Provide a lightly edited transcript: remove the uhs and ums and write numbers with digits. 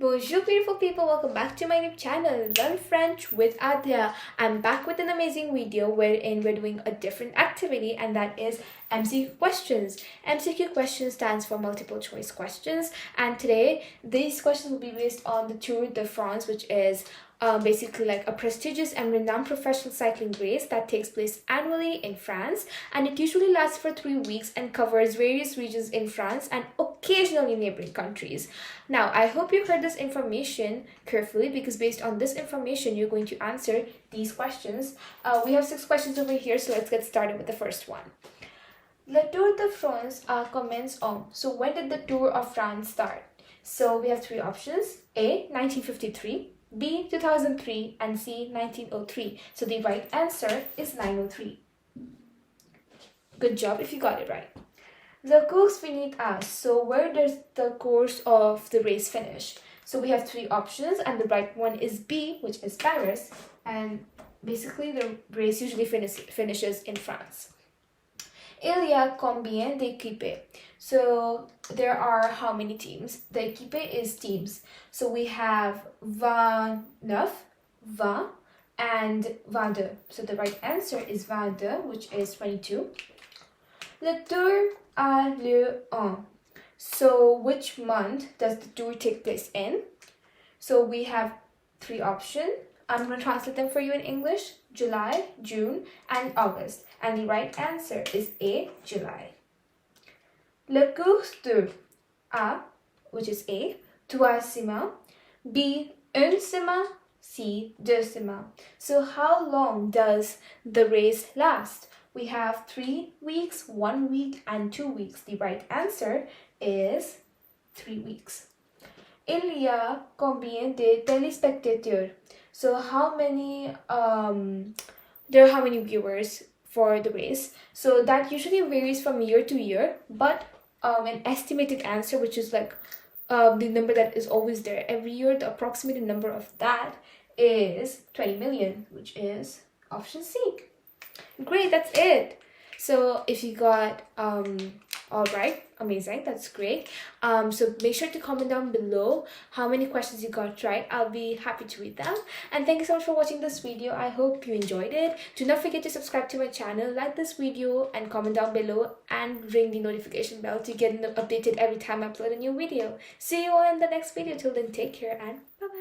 Bonjour beautiful people, welcome back to my YouTube channel Learn French with Adhya. I'm back with an amazing video wherein we're doing a different activity, and that is MCQ questions. MCQ questions stands for multiple choice questions, and today these questions will be based on the Tour de France, which is basically like a prestigious and renowned professional cycling race that takes place annually in France, and it usually lasts for 3 weeks and covers various regions in France and occasionally neighboring countries. Now, I hope you heard this information carefully, because based on this information, you're going to answer these questions. We have 6 questions over here, so let's get started with the first one. Le Tour de France commence en. So when did the Tour of France start? So we have 3 options. A, 1953. B, 2003, and C, 1903. So the right answer is 903. Good job if you got it right. The course finit à. So where does the course of the race finish? So we have 3 options, and the right one is B, which is Paris. And basically the race usually finishes in France. Il y a combien d'équipes? So there are how many teams? The équipe is teams. So we have 29, 20, and 22. So the right answer is 22, which is 22. Le tour a lieu en. So which month does the tour take place in? So we have 3 options. I'm going to translate them for you in English: July, June, and August. And the right answer is A, July. Le cours dure A, which is A, 3 semaines, B, 1 semaine, C, 2 semaines. So how long does the race last? We have 3 weeks, 1 week, and 2 weeks. The right answer is 3 weeks. Il y a combien de téléspectateurs? So how many there are how many viewers for the race? So that usually varies from year to year, but an estimated answer, which is like the number that is always there every year, the approximate number of that is 20 million, which is option C. Great, that's it. So if you got all right, amazing, that's great. So make sure to comment down below how many questions you got right. I'll be happy to read them. And thank you so much for watching this video. I hope you enjoyed it. Do not forget to subscribe to my channel, like this video, and comment down below, and ring the notification bell to get updated every time I upload a new video. See you all in the next video. Till then, take care and bye bye.